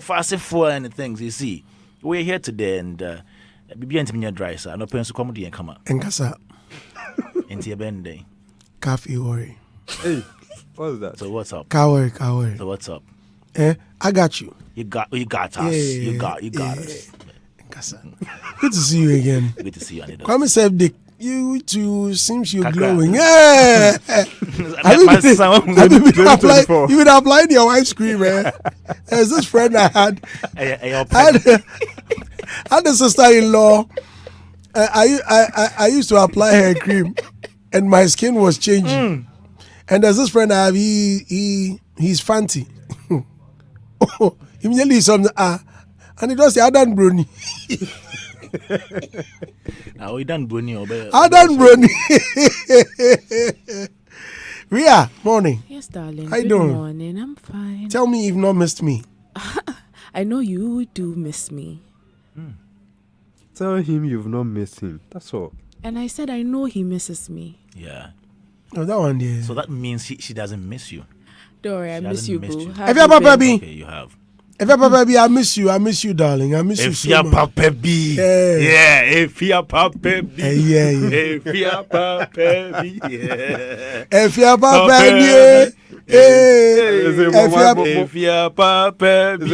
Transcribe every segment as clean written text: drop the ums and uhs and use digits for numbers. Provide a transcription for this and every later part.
fast for and things. You see, we're here today and be in your dry sir. No parents to come and come up. Enkasa. Into your bend day. Coffee worry. Hey, what's that? So what's up? Coward. So what's up? I got you. You got us. Yeah, You got us. Enkasa. Good to see you again. Good to see you, Anita. Kwame said, Dick, you two seems you're Kakra. glowing. Yeah. You been applying your wife's cream, man. There's this friend I had. Had a sister-in-law. I used to apply her cream, and my skin was changing. And there's this friend I have. He's fancy. Immediately something. And he does say, I done brownie. Now we done brownie. I done brownie. Ria, morning. Yes, darling. How you Good doing? morning. I'm fine. Tell me you've not missed me. I know you do miss me. Tell him you've not missed him. That's all. And I said I know he misses me. Yeah. Oh, that one there. So that means she doesn't miss you. Don't worry, I She miss hasn't you, missed boo. you. Have you ever, baby? Okay, you have. If you're baby, I miss you, darling. I miss you If so you're much. Papa B. Yeah. If you're Papa B. Yeah. If you're Papa B. Yeah. If you're Papa B. If you're Papa B.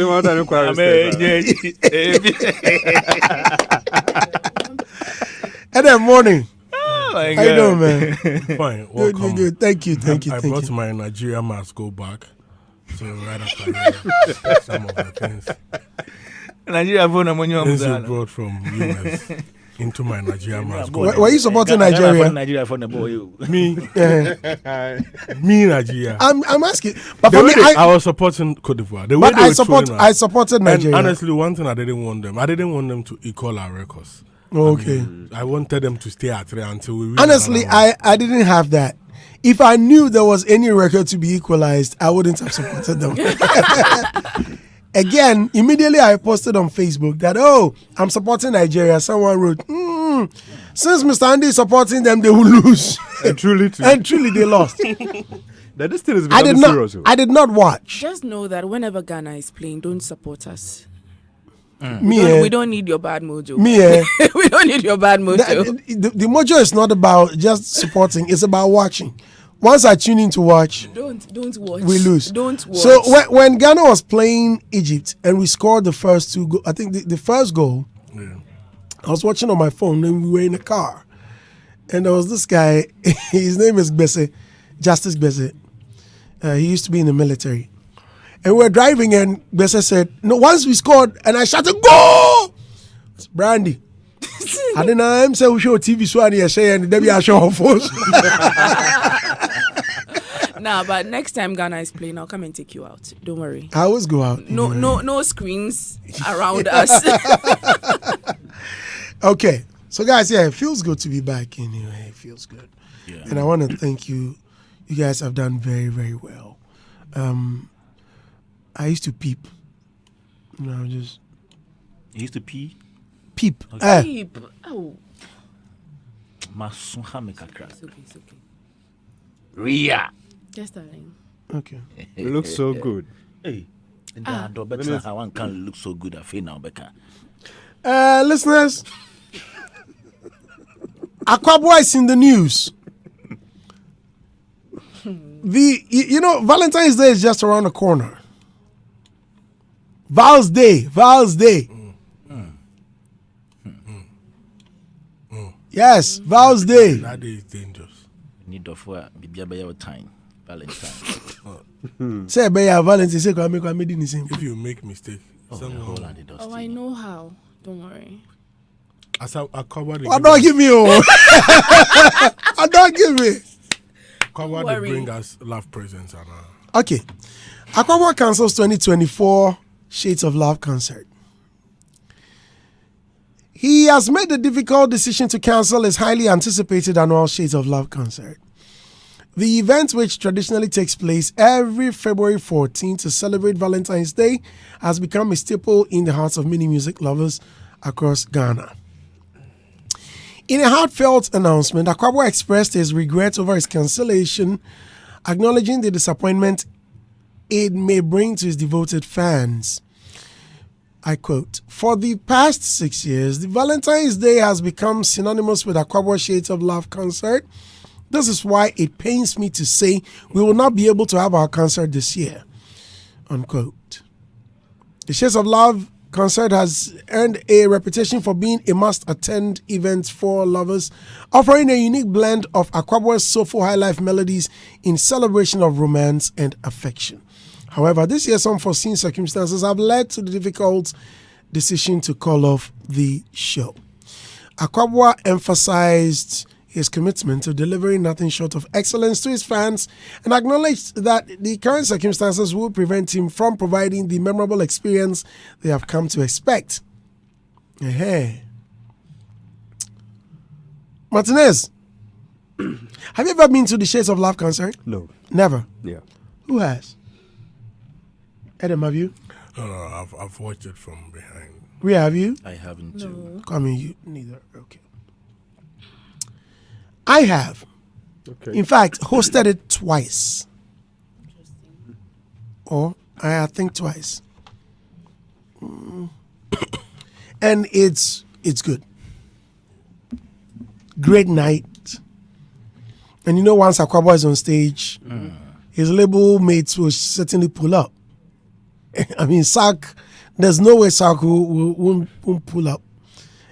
And then morning. Oh my How you doing, man? Fine, Good, welcome. good. Thank you. I brought my Nigeria mask go back. So right after some of the things Nigeria things you brought from US into my Nigeria mask. Were you supporting Nigeria? Nigeria for the boy. Me, Nigeria. I'm asking, but The for way me, I was supporting Cote d'Ivoire. The way but they I were trolling us. I supported Nigeria. And honestly, one thing I didn't want them to equal our records. Okay. I wanted them to stay at 3 until we. Honestly, I didn't have that. If I knew there was any record to be equalized, I wouldn't have supported them. Again, immediately I posted on Facebook that, I'm supporting Nigeria. Someone wrote, since Mr. Andy is supporting them, they will lose. And truly, they lost. That this thing is becoming serious. I did not watch. Just know that whenever Ghana is playing, don't support us. We don't need your bad mojo. We don't need your bad mojo. The mojo is not about just supporting, it's about watching. Once I tune in to watch, Don't watch. we lose. Don't watch. So when Ghana was playing Egypt and we scored the first two goals, I think the first goal, I was watching on my phone and we were in the car. And there was this guy, his name is Bese, Justice Bese. He used to be in the military. And we were driving and Bese said, no, once we scored, and I shouted, go! It's Brandy. I didn't know him say we show TV so and say and then I show her phones. Nah, but next time Ghana is playing, I'll come and take you out. Don't worry. I always go out. No screens around us. Okay. So guys, it feels good to be back anyway. It feels good. Yeah. And I want to thank you. You guys have done very, very well. I used to peep. Just You used to pee? peep. Peep. Oh. It's It's okay. Ria. Yes, darling. Okay. It looks so good. Hey. One can't look so good at now, Becca. Listeners, Akwaboah is in the news. Valentine's Day is just around the corner. Val's Day. Yes, Val's Day. That day is dangerous. Need of work. Be your time. Valentine. Say, Valentine's Day, I made the same. If you make mistake, I know how. Don't worry. as I covered Don't give me. Don't give me. Cover they bring us love presents and Okay. Akwaboah cancels 2024 Shades of Love concert. He has made the difficult decision to cancel his highly anticipated annual Shades of Love concert. The event, which traditionally takes place every February 14th to celebrate Valentine's Day, has become a staple in the hearts of many music lovers across Ghana. In a heartfelt announcement, Akwaboah expressed his regret over his cancellation, acknowledging the disappointment it may bring to his devoted fans. I quote, "For the past 6 years, the Valentine's Day has become synonymous with Akwaboah Shades of Love concert. This is why it pains me to say we will not be able to have our concert this year." Unquote. The Shades of Love concert has earned a reputation for being a must-attend event for lovers, offering a unique blend of Akwaboah's soulful highlife melodies in celebration of romance and affection. However, this year's unforeseen circumstances have led to the difficult decision to call off the show. Akwaboah emphasized his commitment to delivering nothing short of excellence to his fans and acknowledged that the current circumstances will prevent him from providing the memorable experience they have come to expect. Martinez, have you ever been to the Shades of Love concert? No. Never. Yeah. Who has? Adam, have you? No, I've watched it from behind. Where have you? I haven't. Too. I mean, you neither. Okay. I have. Okay. In fact, hosted it twice. Or I think twice. And it's good. Great night. And you know, once Akwaboah is on stage, his label mates will certainly pull up. I mean, Sark, there's no way Sark won't pull up.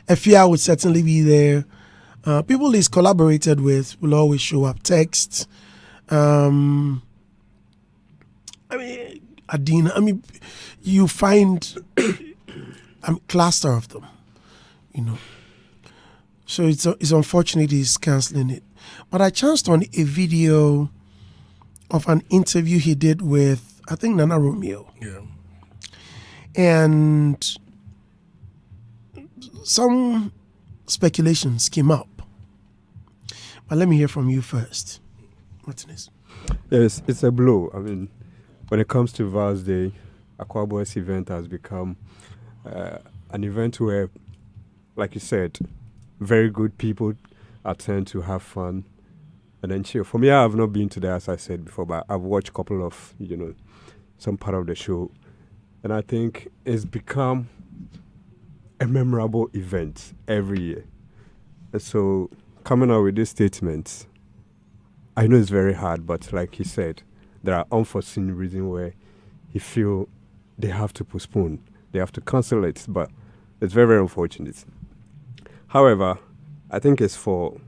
Efia would certainly be there. People he's collaborated with will always show up. Text. I mean, Adina. I mean, you find a cluster of them, you know. So it's unfortunate he's cancelling it. But I chanced on a video of an interview he did with, I think, Nana Romeo. Yeah. And some speculations came up. But let me hear from you first, Martinez. Yes, it's a blow. I mean, when it comes to Val's Day, Akwaboah's event has become an event where, like you said, very good people attend to have fun and then chill. For me, I have not been to there, as I said before, but I've watched a couple of, some part of the show. And I think it's become a memorable event every year. And so coming out with this statement, I know it's very hard, but like he said, there are unforeseen reasons where he feel they have to postpone, they have to cancel it, but it's very, very unfortunate. However, I think it's for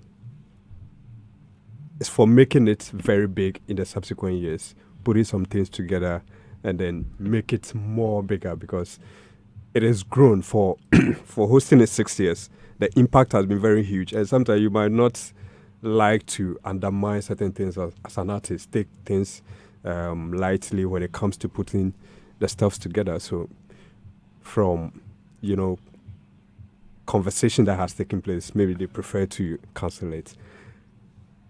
making it very big in the subsequent years, putting some things together and then make it more bigger, because it has grown for hosting it 6 years. The impact has been very huge, and sometimes you might not like to undermine certain things as an artist, take things lightly when it comes to putting the stuff together. So from, conversation that has taken place, maybe they prefer to cancel it.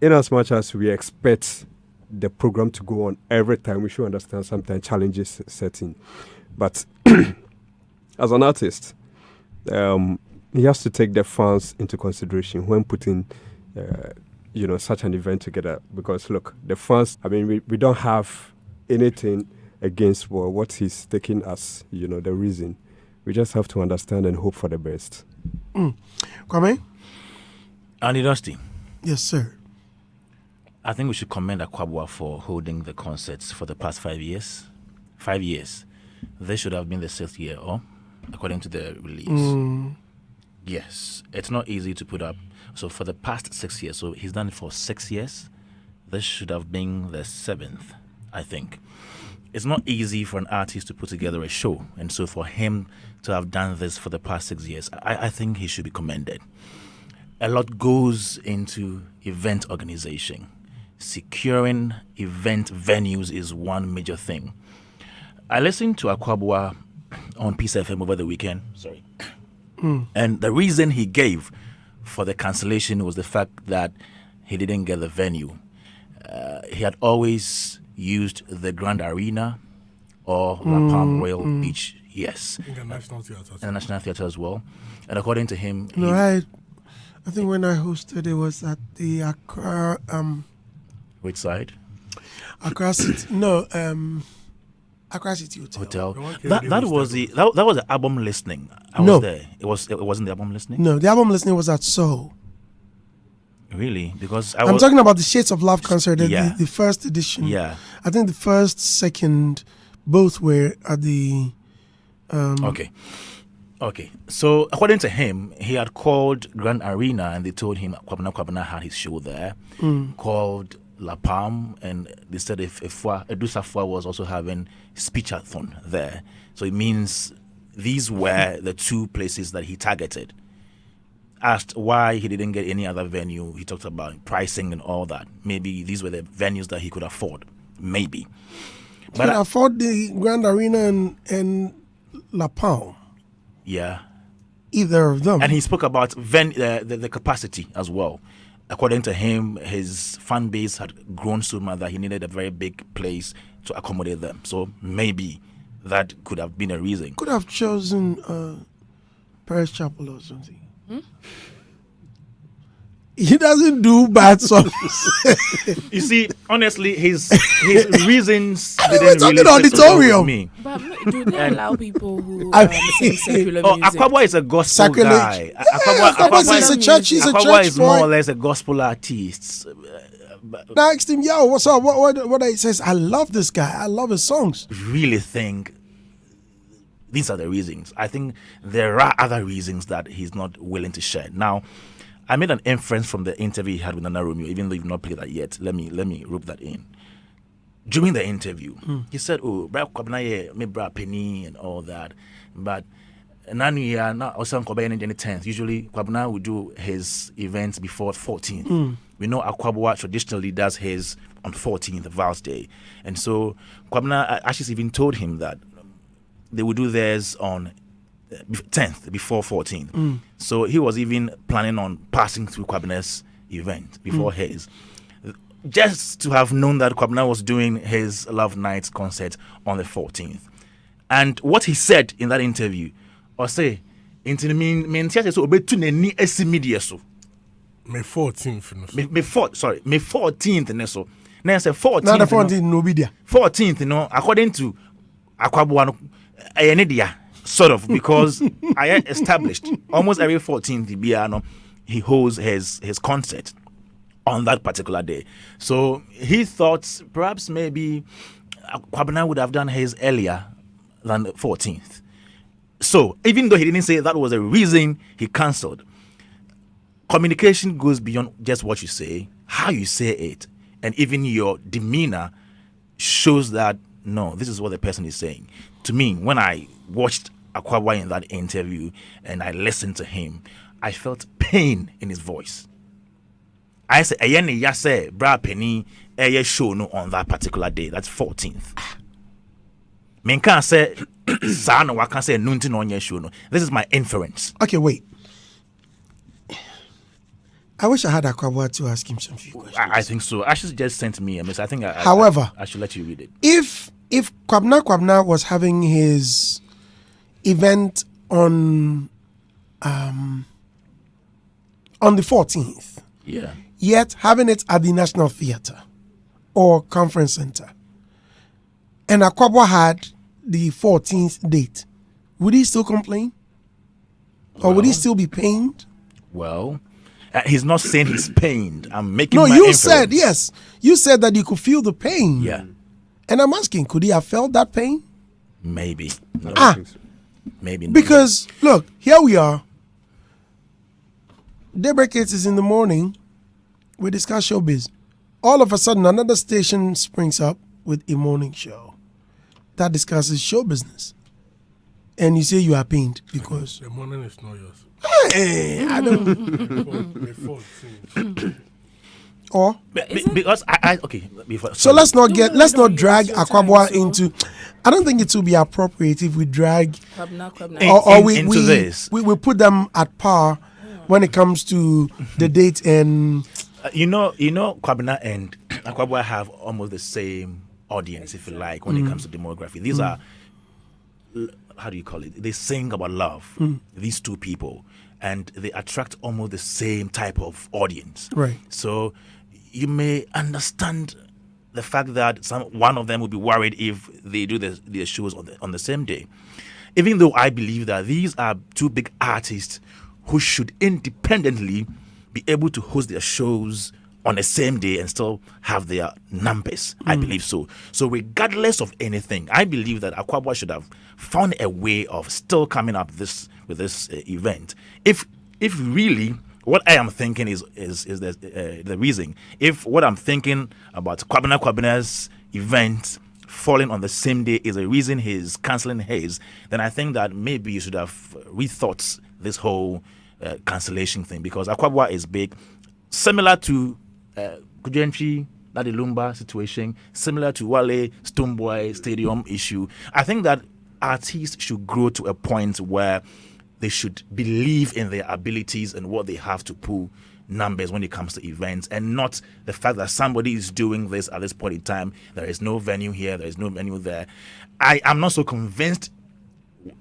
In as much as we expect the program to go on every time, we should understand sometimes challenges setting. But as an artist, he has to take the fans into consideration when putting, such an event together. Because look, the fans, I mean, we don't have anything against what he's taking as, the reason. We just have to understand and hope for the best. Kwame? Andy Dusty. Yes, sir. I think we should commend Akwaboah for holding the concerts for the past 5 years. 5 years. This should have been the 6th year, according to the release. Yes, it's not easy to put up. So for the past 6 years, so he's done it for 6 years. This should have been the 7th, I think. It's not easy for an artist to put together a show. And so for him to have done this for the past 6 years, I think he should be commended. A lot goes into event organization. Securing event venues is one major thing. I listened to Akwaboah on Peace FM over the weekend. Sorry. And the reason he gave for the cancellation was the fact that he didn't get the venue. He had always used the Grand Arena or La Palm Royal Beach. Yes. In the National Theatre. And the National Theatre as well. And according to him... I think when I hosted, it was at the Accra... which side? Accra City. No, Accra City Hotel. That was the album listening. I No. was there. It wasn't the album listening. No, the album listening was at Soho. Really? Because I'm talking about the Shades of Love concert, Yeah. the first edition. Yeah. I think the first, second, both were at the. Okay. So according to him, he had called Grand Arena and they told him Kwabena had his show there. Called La Palm, and they said if Edusa Fwa was also having speechathon there. So it means these were the two places that he targeted. Asked why he didn't get any other venue, he talked about pricing and all that. Maybe these were the venues that he could afford. Maybe. But could afford the Grand Arena and La Palme. Yeah. Either of them. And he spoke about the capacity as well. According to him, his fan base had grown so much that he needed a very big place to accommodate them. So maybe that could have been a reason. Could have chosen Paris Chapel or something. He doesn't do bad songs. You see, honestly, his reasons We're didn't talking really sit well with auditorium. me. But do they allow people who I sing secular Oh, music? Akwaboah is a gospel Sacrilege. guy. Akwaboah is a church. He's a Akwaboah church is more or boy. less a gospel artist. I asked him, yo, what's up? What he says, I love this guy. I love his songs. Really think these are the reasons. I think there are other reasons that he's not willing to share. Now, I made an inference from the interview he had with Nana Romeo, even though you've not played that yet. Let me rope that in. During the interview, he said, "Oh, bra kwabna ye me bra penny and all that, but nanu ya na osan kobe any 10th. Usually, Kwabena would do his events before 14th. We know Akwaboah traditionally does his on 14th, the Vows Day, and so Kwabena actually even told him that they would do theirs on 10th before 14th. So he was even planning on passing through Kwabena's event before his. Just to have known that Kwabena was doing his Love Nights concert on the 14th. And what he said in that interview, or say, May 14th. May 14th, ne so. Now I said 14th. Now the 14th, no be there. 14th, according to Akwaboah, sort of, because I established almost every 14th he holds his concert on that particular day. So he thought perhaps maybe Kwabena would have done his earlier than the 14th. So even though he didn't say that was a reason he cancelled, communication goes beyond just what you say, how you say it, and even your demeanor shows that no, this is what the person is saying. To me, when I watched Akwaboah in that interview and I listened to him, I felt pain in his voice. I said, "Ayene yase bra penny show no on that particular day. That's 14th." Men can't say sa no, I can't say nunti no on show no. This is my inference. Okay, wait. I wish I had Akwaboah to ask him some few questions. I think so. Ashley just sent me a message. I think However, I should let you read it. If Kwabena was having his event on the 14th, Yeah. yet having it at the National Theatre or Conference Center, and Akwaboah had the 14th date, would he still complain? Or would he still be pained? Well, he's not saying he's pained. I'm making No, my you inference. said, yes. You said that you could feel the pain. Yeah. And I'm asking, could he have felt that pain? Maybe. No. Ah, Maybe not. because, look, here we are. Daybreak is in the morning. We discuss showbiz. All of a sudden, another station springs up with a morning show that discusses show business. And you say you are pained because... The morning is not yours. Hey, I don't... May 14th. Or... Because I okay. Before, So sorry. let's not drag use your Akwaboah time, so- into... I don't think it will be appropriate if we drag... Kwabena. or into this. we put them at par when it comes to the date and... You know, Kwabena and Akwaboah have almost the same audience, if you like, when it comes to demography. These are, how do you call it? They sing about love. These two people, and they attract almost the same type of audience. Right. So you may understand the fact that one of them will be worried if they do their shows on the same day. Even though I believe that these are two big artists who should independently be able to host their shows on the same day and still have their numbers. I believe so. So regardless of anything, I believe that Akwaboah should have found a way of still coming up with this event. If really what I am thinking is the reason. If what I'm thinking about Kwabna's event falling on the same day is the reason he's cancelling his, then I think that maybe you should have rethought this whole cancellation thing, because Akwaboah is big, similar to Kujentri, Ladilumba situation, similar to Wale Stoneboy Stadium issue. I think that artists should grow to a point where they should believe in their abilities and what they have to pull numbers when it comes to events, and not the fact that somebody is doing this at this point in time. There is no venue here, there is no venue there. I am not so convinced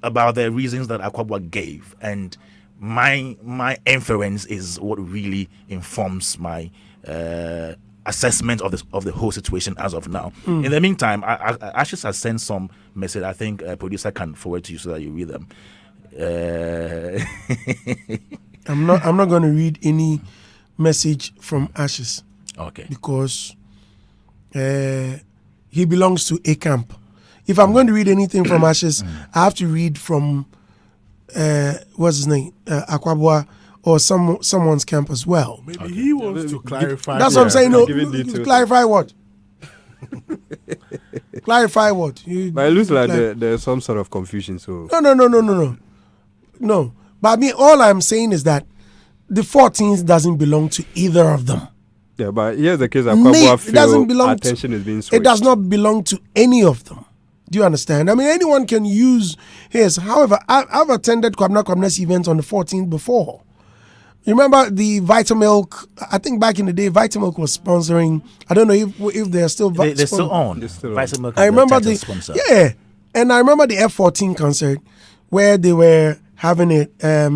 about the reasons that Akwaboah gave, and my inference is what really informs my assessment of the whole situation as of now. In the meantime, Ashes has sent some message. I think a producer can forward to you so that you read them. I'm not going to read any message from Ashes. Okay. Because he belongs to a camp. If I'm going to read anything from Ashes, I have to read from what's his name, Akwaboah, or someone's camp as well. Maybe he wants to clarify. That's what I'm saying. No, details. clarify what? Clarify what? But it looks like there's some sort of confusion. So No. But I mean, all I'm saying is that the 14th doesn't belong to either of them. Yeah, but here's the case. Akwaboah It doesn't belong attention is being It switched. does not belong to any of them. Do you understand? I mean, anyone can use his. However, I've attended Kwabna's event on the 14th before. Remember the Vitamilk? I think back in the day, Vitamilk was sponsoring. I don't know if they're still. They're still on. They're still on. Vitamilk I is remember title the sponsor. yeah, and I remember the F14 concert where they were having it. They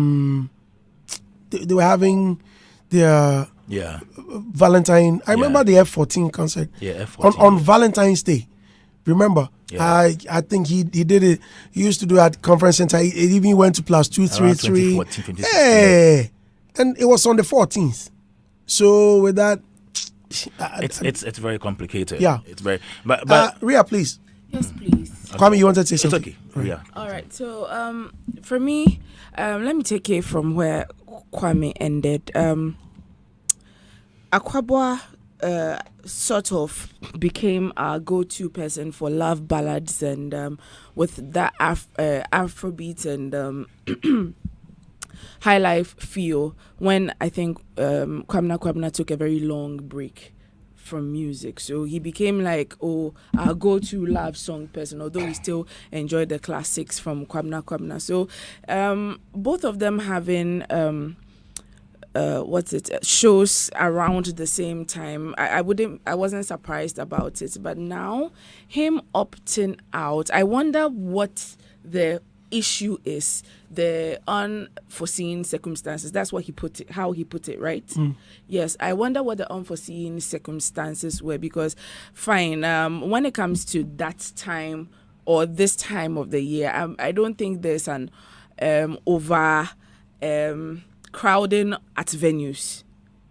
were having their Yeah. Valentine. I remember the F14 concert. Yeah, F14. On Valentine's Day. Remember? Yeah. I think he did it. He used to do at conference center. He even went to plus 233. 2014, 2016. Hey, and it was on the 14th. So with that, It's very complicated. Yeah. It's very but Ria, please. Yes, please. Kwame, you wanted to say it's something? okay. Yeah. All right. So, for me, let me take it from where Kwame ended. Akwaboah sort of became our go-to person for love ballads, and with that Afrobeat and high life feel, when I think Kwabna took a very long break from music, so he became like our go-to love song person, although we still enjoy the classics from Kwabna. So both of them having shows around the same time, I wasn't surprised about it, but now him opting out, I wonder what the issue is. The unforeseen circumstances, that's what how he put it, right? Yes, I wonder what the unforeseen circumstances were, because fine, when it comes to that time or this time of the year, I don't think there's an over crowding at venues.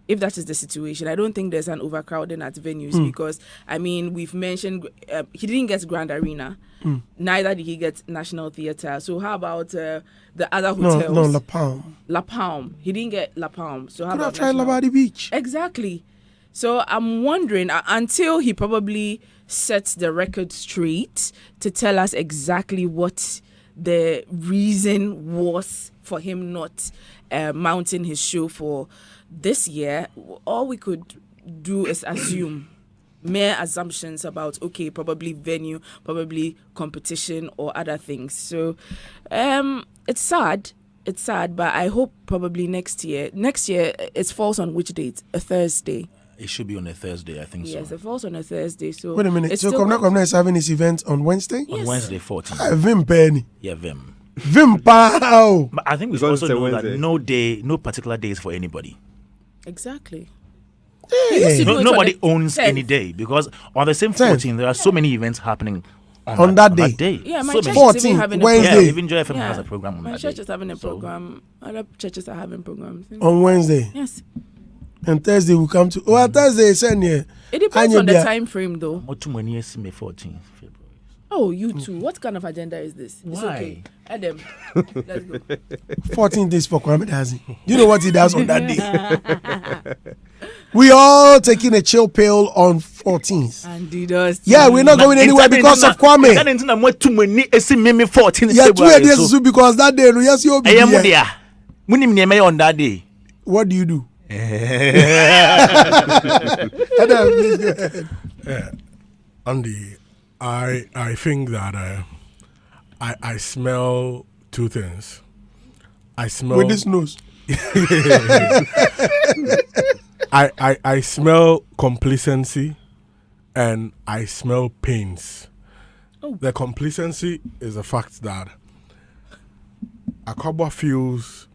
If that is the situation, I don't think there's an overcrowding at venues, because I mean, we've mentioned he didn't get Grand Arena, neither did he get National Theatre. So how about the other hotels? No, La Palm. La Palm. He didn't get La Palm. So how Could have about tried National? Labadi Beach. Exactly. So I'm wondering, until he probably sets the record straight to tell us exactly what the reason was for him not mounting his show for this year, all we could do is assume mere assumptions about, okay, probably venue, probably competition or other things. So it's sad, but I hope probably next year it falls on which date? A Thursday. It should be on a Thursday, I think. Yes, so. it falls on a Thursday. So Wait a minute. it's So still- Kwabna is having his event on Wednesday? On Yes. Wednesday 14th. Vim Penny. Yeah, Vim. Vim Pow. But I think we It's on also know Wednesday. that no particular days for anybody. Exactly. He used to do it on Nobody the owns 10th. any day because on the same 14th there are so many events happening On that day. Yeah, my So church many. is even 14th, having Wednesday. a Yeah, program. even Joy FM Yeah. has a program on My that church day. is having a So- program. Other churches are having programs. On Wednesday. Yes. And Thursday we come to. Oh, Thursday send here. It depends Anya on the Bia. time frame, though. What too many years May 14th February. Oh, you too. What kind of agenda is this? It's Why? okay. Adam, let's go. 14 days for Kwame Dazi. Do you know what he does on that day? We all taking a chill pill on 14th. And he does. Yeah, we're not going anywhere because of Kwame. That ain't what too many May 14th Yeah, 2 February. days So because that day, yes, you'll be I am here. there. Munim ne on that day. What do you do? Adam, please go ahead. Andy, I think that I smell two things. I smell With this nose. I smell complacency and I smell pains. The complacency is the fact that Akwaboah feels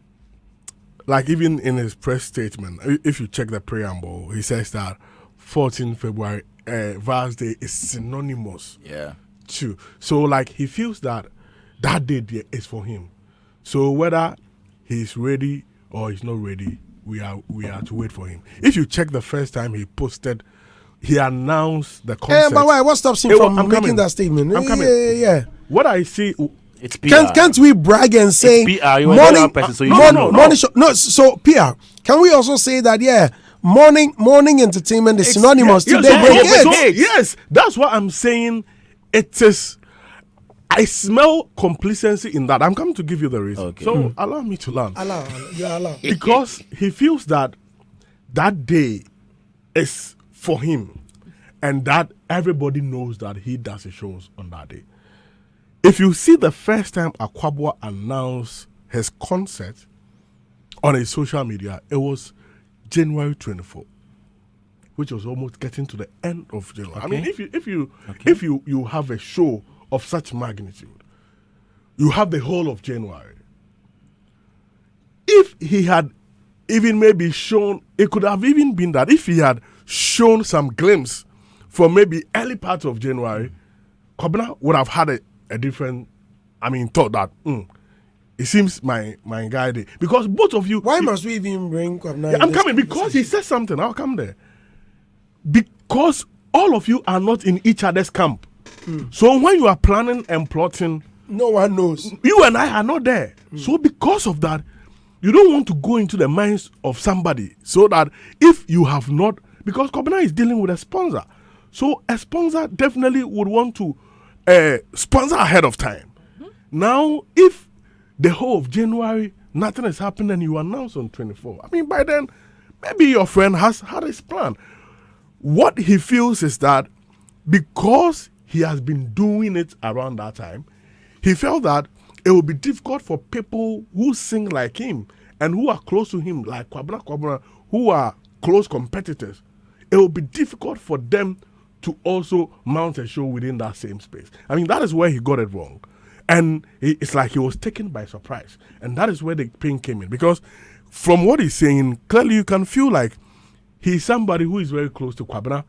like, even in his press statement, if you check the preamble, he says that 14 February Vals Day is synonymous Yeah. to. So like he feels that that day there is for him. So whether he's ready or he's not ready, we are to wait for him. If you check the first time he posted, he announced the concept. But why? What stops him Hey, from I'm making coming. that statement? I'm coming. Yeah. What I see, It's PR. Can't we brag and say It's PR. You are morning? a person, so you No, should no, know. no. Morning show. No, so PR. Can we also say that? Yeah, morning entertainment is synonymous to yes, Daybreak. yes, Yes. so, yes, that's what I'm saying. It is. I smell complacency in that. I'm coming to give you the reason. Okay. So allow me to learn. Allow. Because he feels that that day is for him, and that everybody knows that he does his shows on that day. If you see the first time Akwaboah announced his concert on his social media, it was January 24, which was almost getting to the end of January. I mean, if you have a show of such magnitude, you have the whole of January. If he had even maybe shown, it could have even been that if he had shown some glimpse from maybe early part of January, Kwabena would have had a different, thought that, it seems my guy did. Because both of you... Why must we even bring Kwabena? Yeah, I'm coming because he said something. I'll come there. Because all of you are not in each other's camp. So when you are planning and plotting, No one knows. you and I are not there. So because of that, you don't want to go into the minds of somebody so that if you have not, because Kwabena is dealing with a sponsor. So a sponsor definitely would want to sponsor ahead of time. Now, if the whole of January, nothing is happening and you announce on 24, by then, maybe your friend has had his plan. What he feels is that because he has been doing it around that time, he felt that it will be difficult for people who sing like him and who are close to him, like Kwabena, who are close competitors. It will be difficult for them to also mount a show within that same space. That is where he got it wrong. And it's like he was taken by surprise. And that is where the pain came in. Because from what he's saying, clearly you can feel like he's somebody who is very close to Kwabena.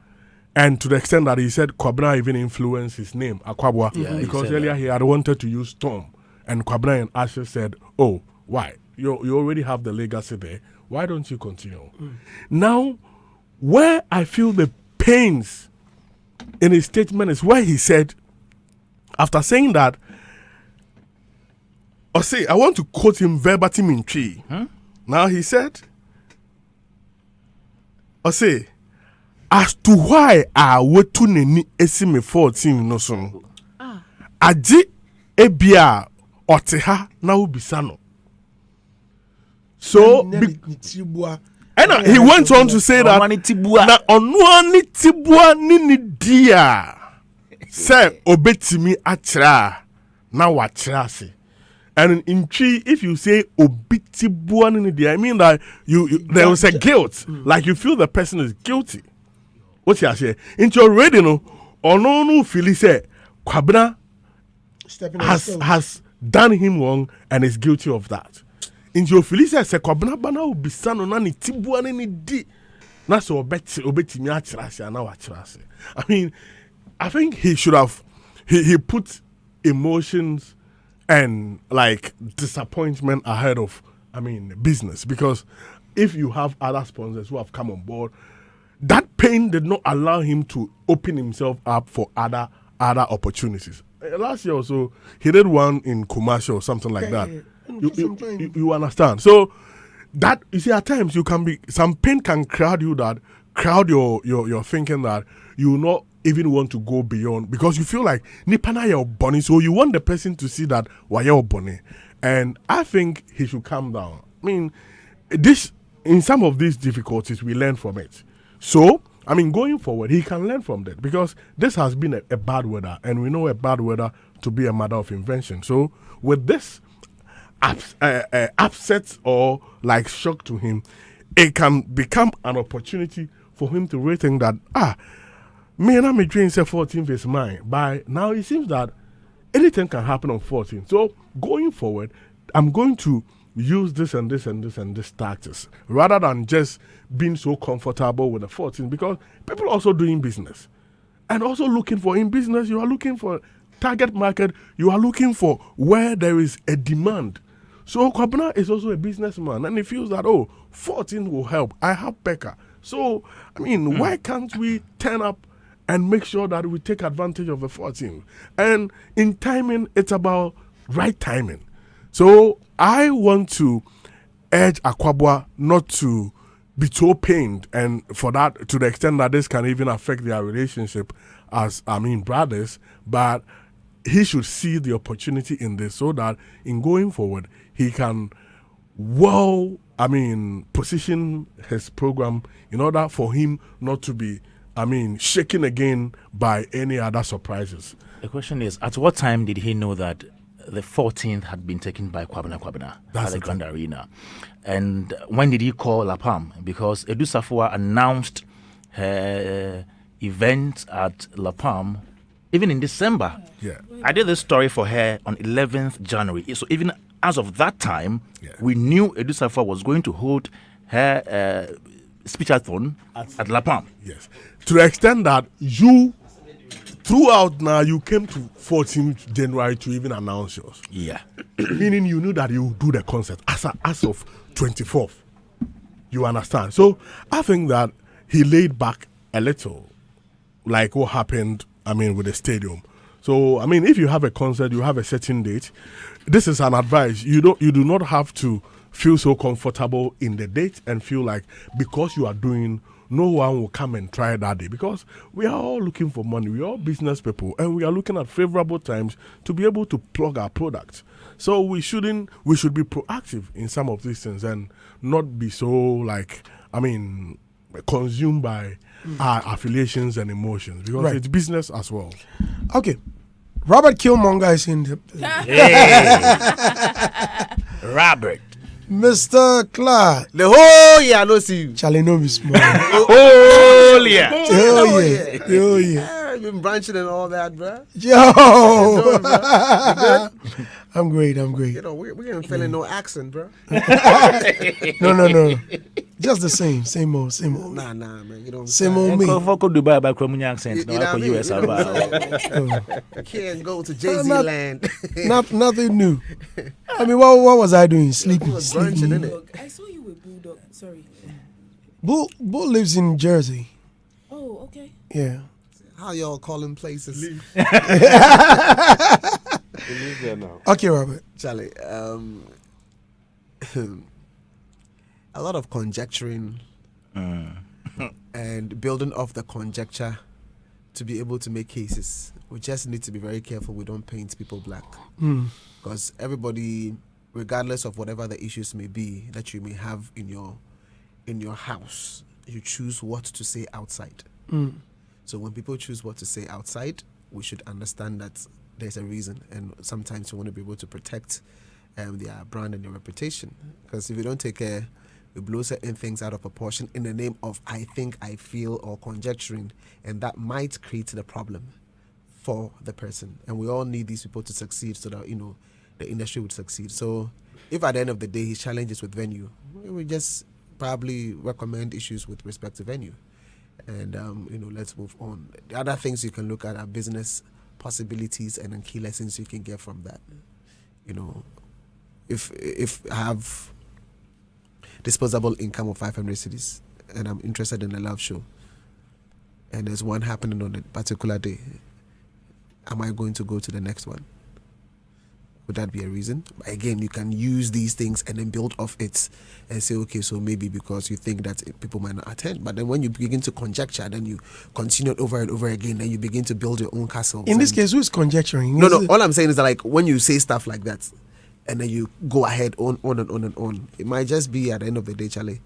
And to the extent that he said Kwabena even influenced his name, Akwaboah. Yeah, because he earlier that. he had wanted to use Storm. And Kwabena and Asher said, oh, why? You already have the legacy there. Why don't you continue? Now, where I feel the pains in his statement is where he said, after saying that, I want to quote him verbatim in Tree. Now he said, as to why I would tune in esime 14 no so. Aji ebia oteha na ubisano. So and he went on to say that na onuani tibua nini dia say obetimi atra na watra se. And in Tree, if you say obitibua nini dia, I mean that there was a guilt, like you feel the person is guilty. What you say? Into your radio, or no feel say Kwabena has done him wrong and is guilty of that. Into your feel say Kwabena bana ubisano nani tibua nini di. That's obetimi akyerase and now akyerase. I mean, I think he should have he put emotions and like disappointment ahead of business, because if you have other sponsors who have come on board, that pain did not allow him to open himself up for other opportunities. Last year or so, he did one in commercial or something like that. You understand? So that, you see, at times you can be, some pain can crowd your thinking that you will not even want to go beyond, because you feel like nipana your bunny, so you want the person to see that why your bunny. And I think he should calm down. I mean, in some of these difficulties we learn from it. So going forward, he can learn from that, because this has been a bad weather, and we know a bad weather to be a matter of invention. So with this upset or like shock to him, it can become an opportunity for him to rethink that, me and I'm dream say 14th is mine. By now it seems that anything can happen on 14th. So going forward, I'm going to use this and this and this and this tactics, rather than just being so comfortable with the 14th, because people are also doing business and also looking for, in business you are looking for target market, you are looking for where there is a demand. So Kwabena is also a businessman, and he feels that 14 will help. I have Becca. So why can't we turn up and make sure that we take advantage of the 14? And in timing, it's about right timing. So I want to urge Akwaboah not to be so pained, and for that, to the extent that this can even affect their relationship as brothers, but he should see the opportunity in this, so that in going forward he can position his program in order for him not to be shaken again by any other surprises. The question is, at what time did he know that the 14th had been taken by Kwabena at the Grand Arena? And when did he call Lapam? Because Edu Safwa announced her event at Lapam even in December. Yeah. I did this story for her on 11th January. So even as of that time, we knew Edu Safwa was going to hold her speechathon at Lapam. Yes. To the extent that you, throughout now, you came to 14th January to even announce yours. Yeah. Meaning you knew that you would do the concert as of 24th. You understand? So I think that he laid back a little, like what happened, with the stadium. So, if you have a concert, you have a certain date. This is an advice. You do not have to feel so comfortable in the date and feel like because you are doing, no one will come and try that day, because we are all looking for money. We are all business people, and we are looking at favorable times to be able to plug our products. So we should be proactive in some of these things and not be so consumed by our affiliations and emotions, because it's business as well. Okay. Robert Killmonger is in the Robert. Mr. Clark. The whole year I don't see you. Charlie no be small. Oh yeah. Oh yeah. Oh yeah. You've been branching and all that, bro. Yo. Bro. I'm great. You know, we ain't feeling no accent, bro. No. Just the same old. Nah, man. You don't. Same old me. Dubai by Kromunya accent. You know what I mean? US You know what I'm saying? Can't go to Jay-Z land. Nothing new. What was I doing? Sleeping. Branching, innit? I saw you with Bulldog. Sorry. Bull lives in Jersey. Oh, okay. Yeah. How y'all calling places? He lives there now. Okay, Robert. Charlie, a lot of conjecturing and building off the conjecture to be able to make cases. We just need to be very careful we don't paint people black. Because everybody, regardless of whatever the issues may be that you may have in your house, you choose what to say outside. So when people choose what to say outside, we should understand that there's a reason, and sometimes you want to be able to protect their brand and their reputation. Because if you don't take care, we blow certain things out of proportion in the name of I think, I feel, or conjecturing, and that might create the problem for the person. And we all need these people to succeed so that the industry would succeed. So if at the end of the day his challenge is with venue, we just probably recommend issues with respect to venue, and let's move on. The other things you can look at are business possibilities and then key lessons you can get from that. If I have disposable income of 500 cedis and I'm interested in a love show, and there's one happening on a particular day, am I going to go to the next one? Would that be a reason? Again, you can use these things and then build off it and say, okay, so maybe because you think that people might not attend. But then when you begin to conjecture, then you continue it over and over again, then you begin to build your own castle. In this case, who is conjecturing? No, all I'm saying is that, like, when you say stuff like that and then you go ahead on and on and on, it might just be at the end of the day, Charlie,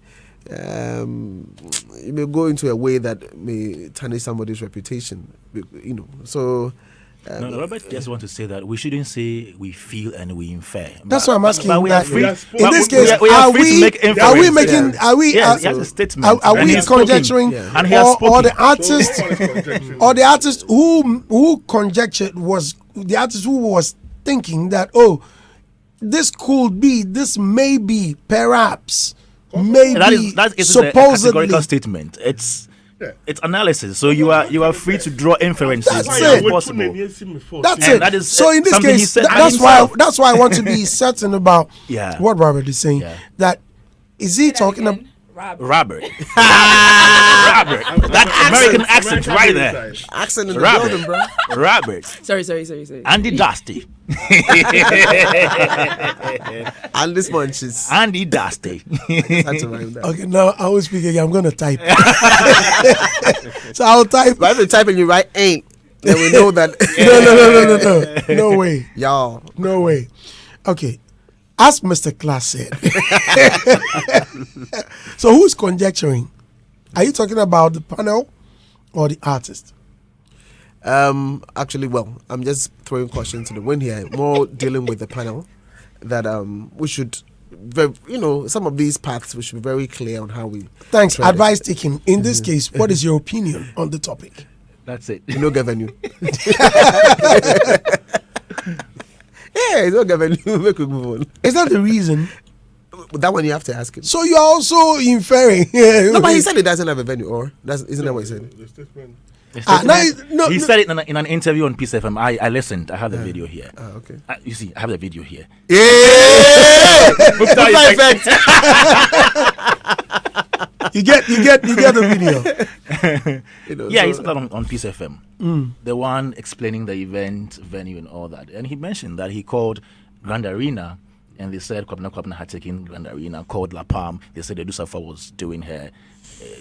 you may go into a way that may tarnish somebody's reputation, so... No, Robert just want to say that we shouldn't say we feel and we infer. That's why I'm asking. But we are free. In this case, we are free to make inference. Are we making? Are we? He has a statement. Are we conjecturing? And he has spoken. Or the artist, or the artist who conjectured was the artist who was thinking that, oh, this could be, this may be, perhaps, maybe, that is supposedly. a categorical statement. It's analysis, so you are free to draw inferences. That's where it. possible. That's And it. that is So in this something he case, said that's himself. why I want to be certain about Yeah. what Robert is saying. Yeah. That is he talking about? Robert. That American accent right there. Accent in the Robert. building, bro. Robert. Sorry. Andy Dusty. And this munches. Andy Dusty. Had to rhyme that. Okay, now I will speak again. I'm going to type. So I'll type. But if you type and you write ain't, then we know that. No. No way. Y'all. No way. Okay. As Mr. Class said. So who's conjecturing? Are you talking about the panel or the artist? Actually, well, I'm just throwing caution to the wind here. More dealing with the panel that we should, some of these paths we should be very clear on how we. Thanks. tread it. Advice taken. In this case, what is your opinion on the topic? That's it. You know, Gavin. Yeah, it's not Gavin. Make we move on. Is that the reason? That one you have to ask him. So you are also inferring. No, but he said he doesn't have a venue, or isn't that what he said? He said it in an interview on Peace FM. I listened. I have the video here. Okay. You see, I have the video here. Yeah. You get the video. Yeah, he said that on Peace FM. The one explaining the event venue and all that. And he mentioned that he called Grand Arena, and they said Kwabena had taken Grand Arena, called La Palm. They said Edusafa was doing her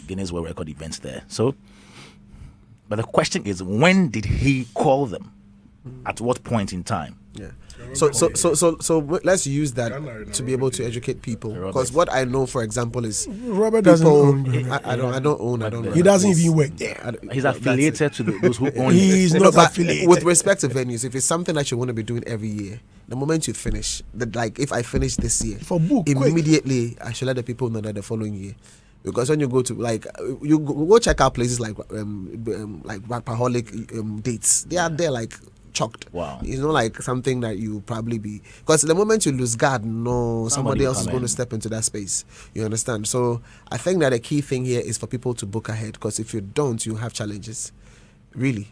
Guinness World Record events there. So, but the question is, when did he call them? At what point in time? Yeah. So let's use that to be able to educate people. Because what I know, for example, is Robert doesn't own. I don't own. He doesn't even work there. He's affiliated to those who own He's it. not but affiliated. with respect to venues, if it's something that you want to be doing every year, the moment you finish, like if I finish this year, For book, quick. immediately I should let the people know that the following year. Because when you go to you go check out places like Rapaholic dates, they are there like chalked. Wow. It's not like something that you probably be, because the moment you lose guard, somebody else is going to step into that space. You understand? So I think that the key thing here is for people to book ahead, because if you don't, you have challenges. Really,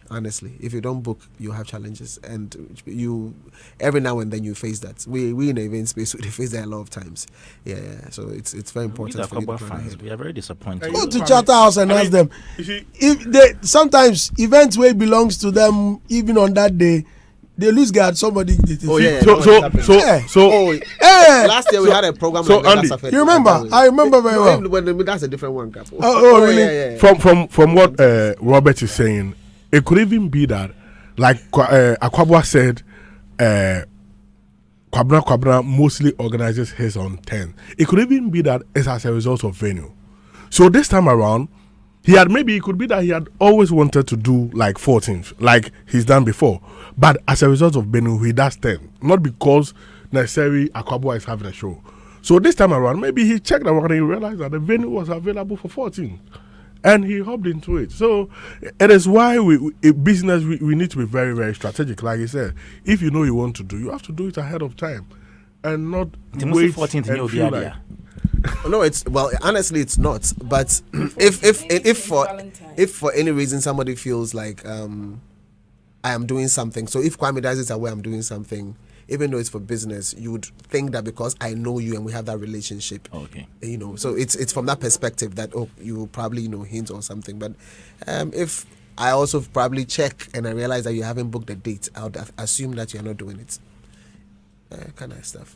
honestly, if you don't book, you have challenges, and you every now and then you face that. We in the event space, we face that a lot of times. Yeah. So it's very important. For Akwaboah fans, we are very disappointed. Go to Charterhouse and ask them. If they sometimes events where it belongs to them, even on that day, they lose guard. Somebody. Hey. Last year we had a program. So, like Andy, that. You remember? I remember very well. That's a different one, Capo. Oh, really? Yeah. From what Robert is saying, it could even be that, like Akwaboah said, Kwabena mostly organizes his on 10. It could even be that it's as a result of venue. So this time around, it could be that he had always wanted to do like 14th, like he's done before. But as a result of venue, he does 10. Not because necessarily Akwaboah is having a show. So this time around, maybe he checked around and he realized that the venue was available for 14. And he hopped into it. So it is why in business, we need to be very, very strategic. Like he said, if you know you want to do, you have to do it ahead of time. And not wait 14th and feel like, No, honestly, it's not. But if for any reason somebody feels like I am doing something, so if Kwame does it away, I'm doing something, even though it's for business, you would think that because I know you and we have that relationship, Okay. So it's from that perspective that you will probably hint or something. But if I also probably check and I realize that you haven't booked a date, I would assume that you're not doing it. Kind of stuff,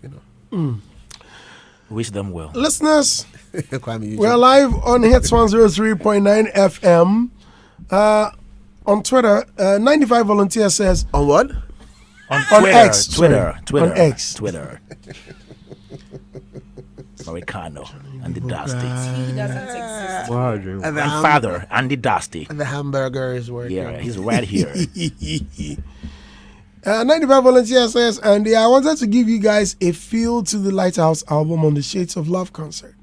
Wish them well. Listeners, Kwame, we're live on Hitz 103.9 FM. On Twitter, 95 Volunteer says... On what? On X. Twitter. On X. Twitter. Americano and the Dusty. He doesn't exist. Wow, And And father, Andy Dusty. the hamburger is working. Yeah, he's right here. 95 Volunteer says, and I wanted to give you guys a feel to the Lighthouse album on the Shades of Love concert.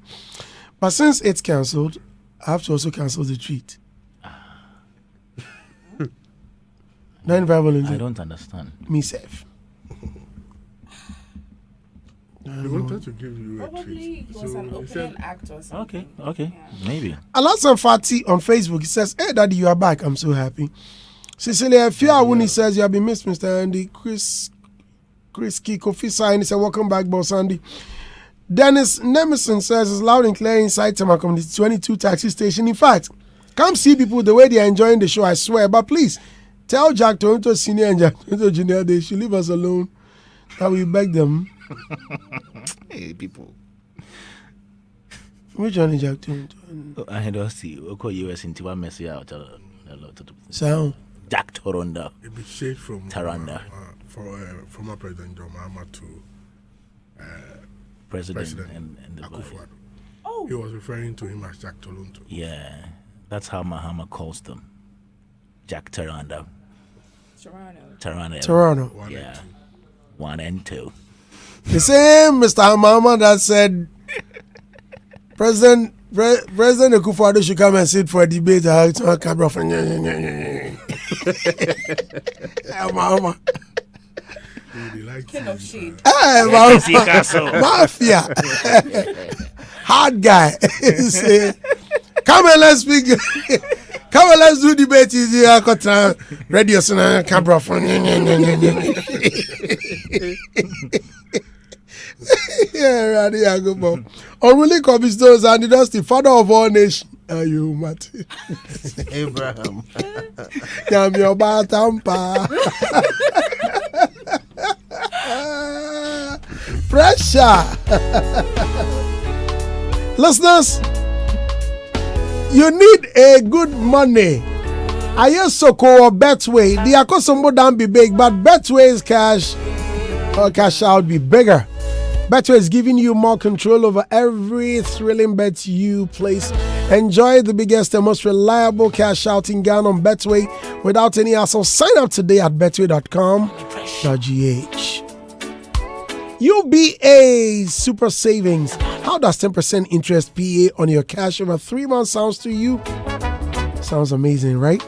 But since it's cancelled, I have to also cancel the treat. 95 Volunteer. I don't understand. Me safe. They wanted to give you a Probably treat. it was an he said, opening act or something. Okay, maybe. Alasan Fati on Facebook, he says, hey daddy, you are back. I'm so happy. Cecilia Fiawuni says, you have been missed, Mr. Andy. Chris Kofi sign, he said, welcome back, Boss Andy. Dennis Nemison says, it's loud and clear inside Tema Community 22 taxi station. In fact, come see people the way they are enjoying the show, I swear. But please, tell Jack Toronto Senior and Jack Toronto Junior they should leave us alone. That we beg them. Hey, people. Which one is Jack Toronto? I don't see. Okay, US into one messy out. Sound. Jack Toronto. it be shade from Taranda. Former President John Mahama to President President and the Akwaboah. Oh, He was referring to him as Jack Toronto. Yeah, that's how Mahama calls them. Jack Toronto. Toronto. Toronto. One Yeah. and two. 1 and 2. The same Mr. Hamama that said President Akufo-Addo should come and sit for a debate. Mama. They like king to, of shade. Hey, Mafia. Hard guy. Say, come and let's speak. Come and let's do debate. Radio Canberra. Yeah, Randy Agobo. Only Cobistones and the Dusty, father of all nations. Are you, Matty? Abraham. Yam your batampa. Pressure. Listeners, you need a good money. I use Soko or Betway. The Akosombo don't be big, but Betway's cash or cash out be bigger. Betway is giving you more control over every thrilling bet you place. Enjoy the biggest and most reliable cash out in Ghana on Betway without any hassle. Sign up today at betway.com.gh. UBA Super Savings. How does 10% interest PA on your cash over 3 months sounds to you? Sounds amazing, right?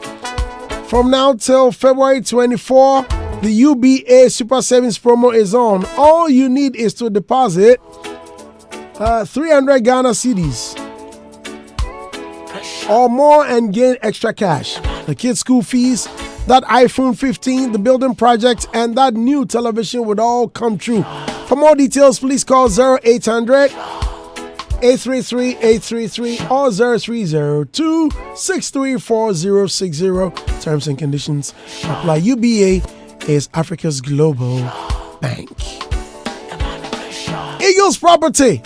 From now till February 24, the UBA Super Savings promo is on. All you need is to deposit 300 Ghana cedis or more and gain extra cash. The kids' school fees, that iPhone 15, the building project, and that new television would all come true. For more details, please call 0800-833-833 or 0302-634-060. Terms and conditions apply. UBA is Africa's global bank. Eagles Property.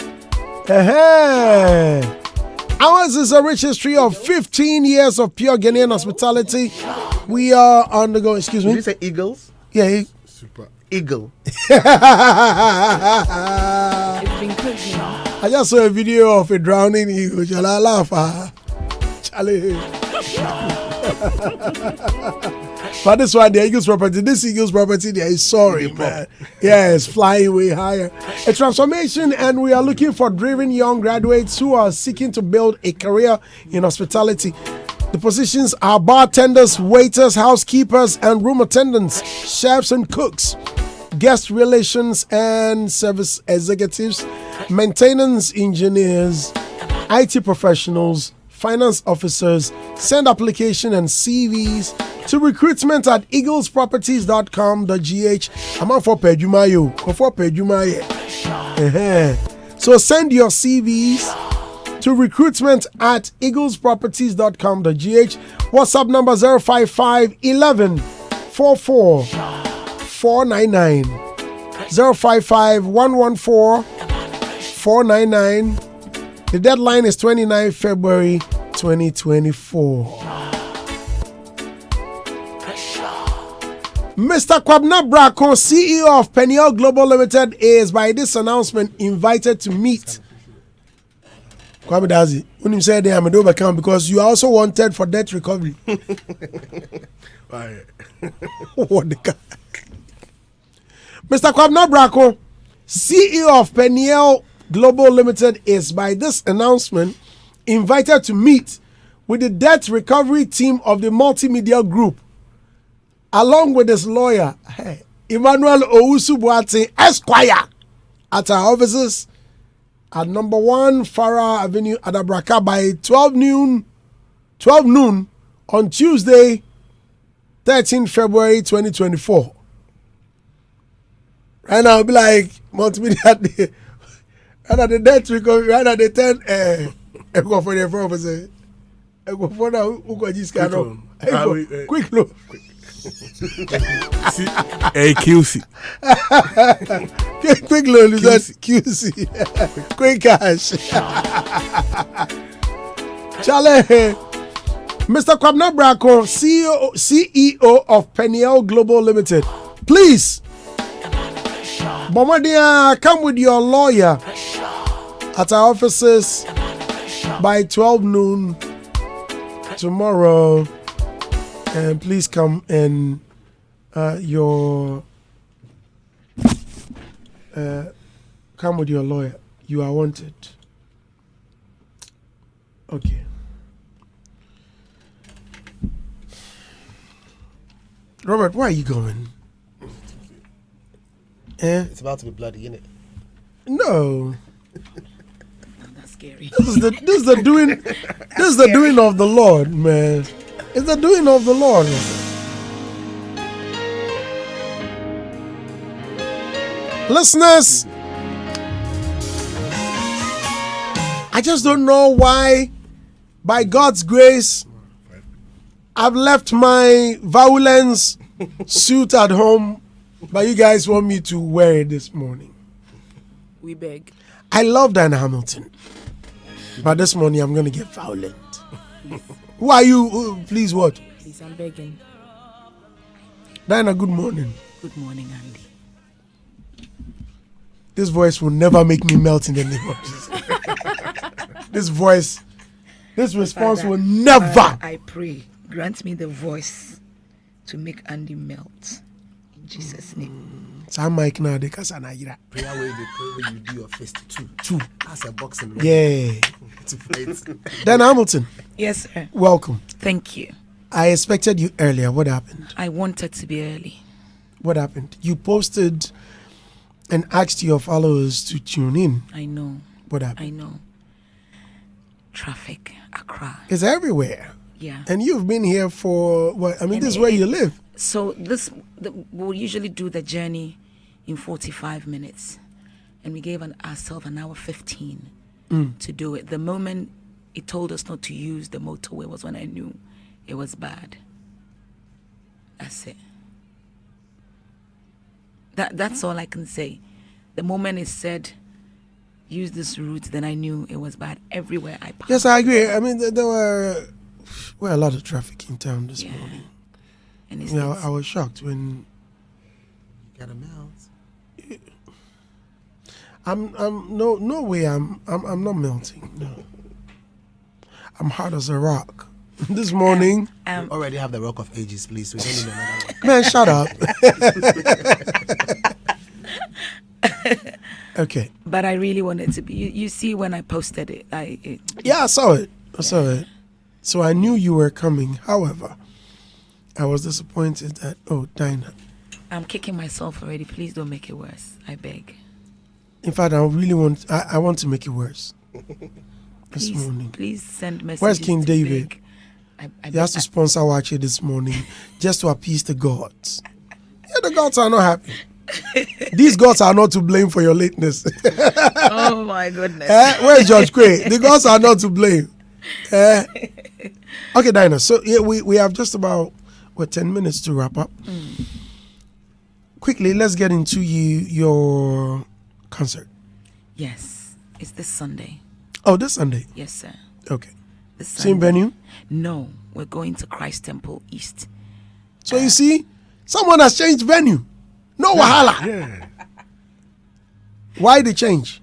Ours is a rich history of 15 years of pure Ghanaian hospitality. We are undergoing, excuse me. Did you say Eagles? Yeah. Super. Eagle. It's been cooking. I just saw a video of a drowning eagle. Shall I laugh? Charlie. But this one, the Eagles Property, there is sorry, man. Yeah, it's flying way higher. A transformation, and we are looking for driven young graduates who are seeking to build a career in hospitality. The positions are bartenders, waiters, housekeepers, and room attendants, chefs, and cooks. guest relations and service executives, maintenance engineers, IT professionals, finance officers. Send application and CVs to recruitment at eaglesproperties.com.gh. I'm on for Pejumayo. So send your CVs to recruitment at eaglesproperties.com.gh. WhatsApp number 055 11 44 499 055 114 499. The deadline is 29 February 2024. Mr. Kwabna Brako, CEO of Peniel Global Limited, is by this announcement invited to meet. Kwame Dazi, when you say I'm a overcome because you are also wanted for debt recovery. What the guy? Mr. Kwabna Brako, CEO of Peniel Global Limited, is by this announcement invited to meet with the debt recovery team of the multimedia group, along with his lawyer, Emmanuel Owusu-Boateng Esquire, at our offices at number 1 Farah Avenue, Adabraka, by 12 noon on Tuesday, 13 February 2024. Right now, I'll be like, multimedia, right at the debt recovery, right at the 10, I go for the front, I go for now, who got this kind of, quick look. QC. Quick loan is that QC. Quick cash. Charlie, Mr. Kwabna Brako, CEO of Peniel Global Limited. Please, Bomadia, come with your lawyer at our offices by 12 noon tomorrow. And please come and come with your lawyer. You are wanted. Okay. Robert, where are you going? It's about to be bloody, isn't it? No. That's scary. This is the doing. This is the doing of the Lord, man. It's the doing of the Lord. Listeners, I just don't know why, by God's grace, I've left my violence suit at home, but you guys want me to wear it this morning. We beg. I love Diana Hamilton, but this morning I'm going to get violent. Who are you? Please, what? Please, I'm begging. Diana, good morning. Good morning, Andy. This voice will never make me melt in the name of Jesus. This voice, this response Father, will never. Father, I pray, grant me the voice to make Andy melt. In Jesus' name. Sam Mike now, they can Prayer Prayer where they pray when you do your fist too. That's a boxing. Yeah. To fight. Dan Hamilton, Yes, sir. welcome. Thank you. I expected you earlier. What happened? I wanted to be early. What happened? You posted and asked your followers to tune in. I know. What I happened? know. Traffic, Accra. It's everywhere. Yeah. And you've been here for what? I mean, this is where you live. So we'll usually do the journey in 45 minutes. And we gave ourselves an hour 15 to do it. The moment it told us not to use the motorway was when I knew it was bad. That's it. That's all I can say. The moment it said, use this route, then I knew it was bad everywhere I passed. Yes, I agree. I mean, there were a lot of traffic in town this morning. And it's, Yeah, I was shocked when Gotta melt. I'm no way I'm not melting. No. I'm hard as a rock. This morning, We already have the Rock of Ages, please. We don't need another rock. man, shut up. Okay. but I really wanted to be. You see, when I posted it, Yeah, I saw it. So I knew you were coming. However, I was disappointed that, Dinah, I'm kicking myself already. Please don't make it worse. I beg. In fact, I want to make it worse. This Please, morning. please send messages. Where's King to David? beg. I He has to sponsor Wache this morning just to appease the gods. Yeah, the gods are not happy. These gods are not to blame for your lateness. Oh my goodness. Where's George Quay? The gods are not to blame. Okay, Dinah. So yeah, we have just about 10 minutes to wrap up. Quickly, let's get into your concert. Yes, it's this Sunday. Oh, this Sunday. Yes, sir. Okay. This Same Sunday. venue. No, we're going to Christ Temple East. So you see, someone has changed venue. No wahala. Yeah. Why the change?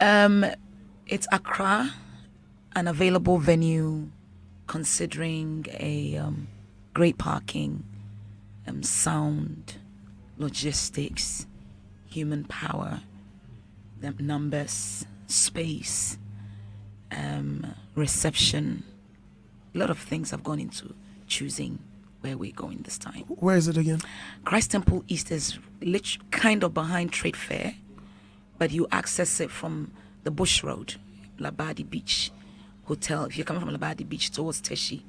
It's Accra, an available venue, considering a great parking, sound, logistics, human power, the numbers, space, reception. A lot of things have gone into choosing where we're going this time. Where is it again? Christ Temple East is kind of behind Trade Fair, but you access it from the Bush Road, Labadi Beach Hotel. If you're coming from Labadi Beach towards Teshi,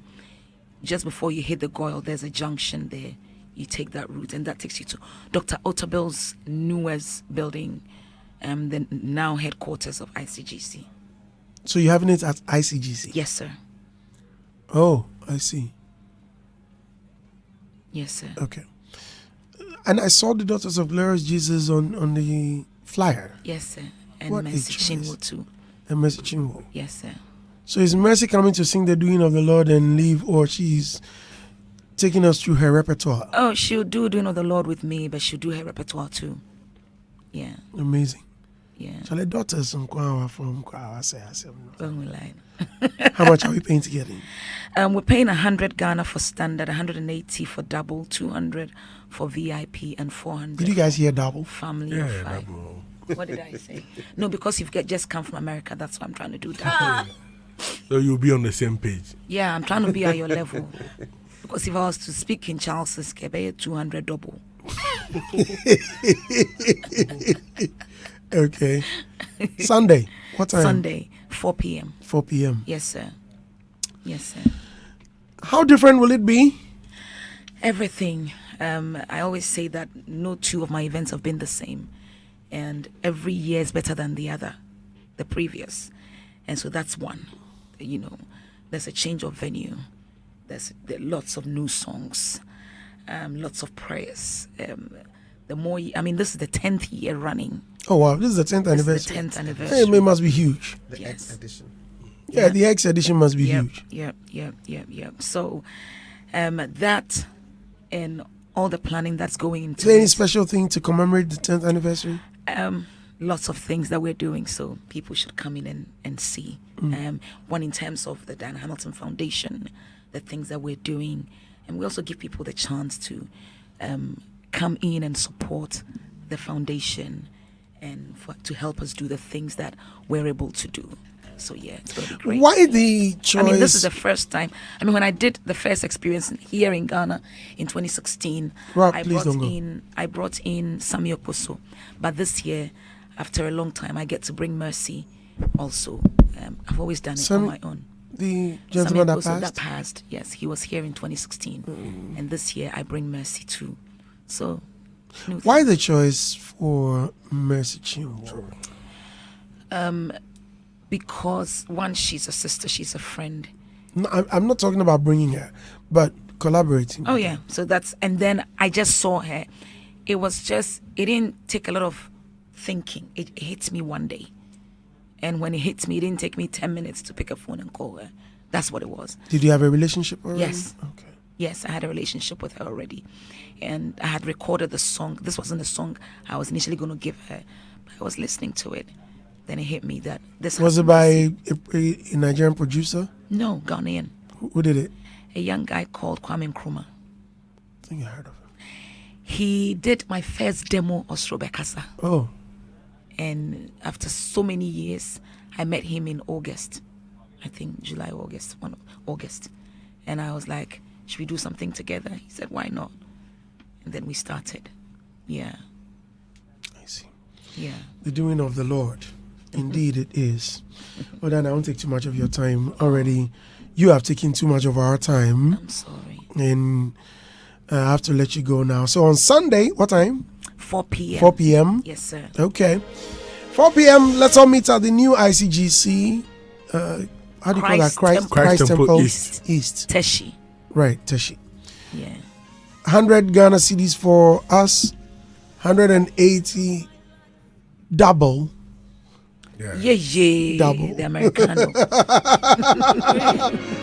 just before you hit the Goyle, there's a junction there. You take that route, and that takes you to Dr. Otabel's newest building, the now headquarters of ICGC. So you're having it at ICGC? Yes, sir. Oh, I see. Yes, sir. Okay. And I saw the Daughters of Glorious Jesus on the flyer. Yes, sir. And What a Mercy choice. Chinwo too. And Mercy Chinwo. Yes, sir. So is Mercy coming to sing the doing of the Lord and leave, or she's taking us through her repertoire? Oh, she'll do Doing of the Lord with me, but she'll do her repertoire too. Yeah, Amazing. yeah. So the daughters from Kwawa say, When we lie. how much are we paying to get in? We're paying 100 Ghana for standard, 180 for double, 200 for VIP, and 400 Did you guys hear double? family Yeah, of that 5. bro. What did I say? No, because you've just come from America. That's why I'm trying to do that. So you'll be on the same page. Yeah, I'm trying to be at your level. Because if I was to speak in Charles's, Kebe, 200 double. Okay. Sunday. What time? Sunday, 4 p.m. 4 p.m. Yes, sir. Yes, sir. How different will it be? Everything. I always say that no two of my events have been the same. And every year is better than the other, the previous. And so that's one. You know, there's a change of venue. There are lots of new songs, lots of prayers. This is the 10th year running. Oh, wow. This is the 10th This is anniversary. the 10th Hey, anniversary. it must be huge. The Yes. X edition. Yeah, the X edition must be huge. Yep. So that and all the planning that's going Is into there any it. special thing to commemorate the 10th anniversary? Lots of things that we're doing, so people should come in and see. One in terms of the Dan Hamilton Foundation, the things that we're doing, and we also give people the chance to come in and support the foundation and to help us do the things that we're able to do. So yeah, it's going to be great. Why the choice? This is the first time. When I did the first experience here in Ghana in 2016, Rob, I please don't go. brought in Samuel Poso. But this year, after a long time, I get to bring Mercy also. I've always done it on my own. The gentleman Samuel that Poso passed? yes, he was here in 2016. And this year, I bring Mercy too. So, new Why things. the choice for Mercy Chinwo? Because one, she's a sister, she's a friend. No, I'm not talking about bringing her, but collaborating. Oh yeah, so and then I just saw her. It didn't take a lot of thinking. It hit me one day, and when it hit me, it didn't take me 10 minutes to pick a phone and call her. That's what it was. Did you have a relationship already? Yes. Okay. Yes, I had a relationship with her already, and I had recorded the song. This wasn't the song I was initially going to give her, but I was listening to it. Then it hit me that this Was it has by mercy. a Nigerian producer? No, Ghanaian, Who did it? a young guy called Kwame Nkrumah. I think I heard of him. He did my first demo, Osro Bekasa. Oh, And after so many years, I met him in August. I think July, August. And I was like, should we do something together? He said, why not? And then we started. Yeah. I see. Yeah. The doing of the Lord. Indeed, it is. Well, then I won't take too much of your time already. You have taken too much of our time, I'm sorry. and I have to let you go now. So on Sunday, what time? 4 p.m. 4 p.m. Yes, sir. Okay. 4 p.m. Let's all meet at the new ICGC. How do you call that? Christ Temple East. Teshi. Right, Teshi. Yeah. 100 Ghana cedis for us. 180 double. Yeah. Double. The Americano.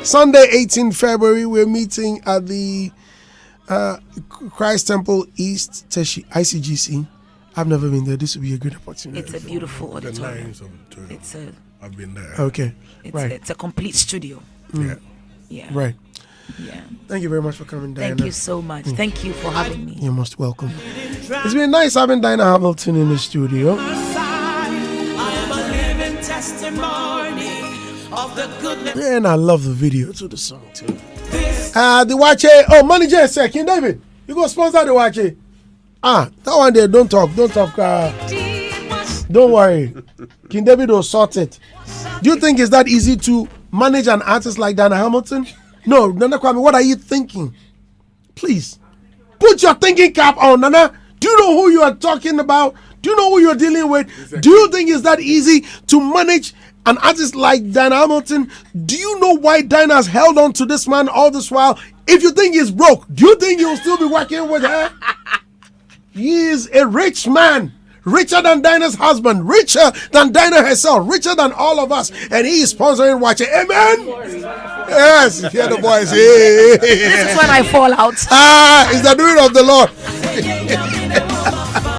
Sunday, 18 February, we're meeting at the Christ Temple East Teshi ICGC. I've never been there. This would be a good opportunity. It's a beautiful The auditorium. Lions Auditorium. It's a I've been there. Okay. it's, Right. it's a complete studio. Yeah. Yeah. Right. Yeah. Thank you very much for coming, Diana. Thank you so much. Thank you for having me. You're most welcome. It's been nice having Diana Hamilton in the studio. And I love the video to the song too. The Wache. Oh, manager, sir, King David, you go sponsor the Wache. That one there. Don't talk. Don't worry. King David will sort it. Do you think it's that easy to manage an artist like Diana Hamilton? No, Nana Kwame, what are you thinking? Please, put your thinking cap on, Nana. Do you know who you are talking about? Do you know who you're dealing with? Exactly. Do you think it's that easy to manage an artist like Diana Hamilton? Do you know why Diana has held on to this man all this while? If you think he's broke, do you think he'll still be working with her? He is a rich man. Richer than Dinah's husband, richer than Dinah herself, richer than all of us, and he is sponsoring Watch It. Amen. Yes, you hear the voice. This is when I fall out. It's the doing of the Lord.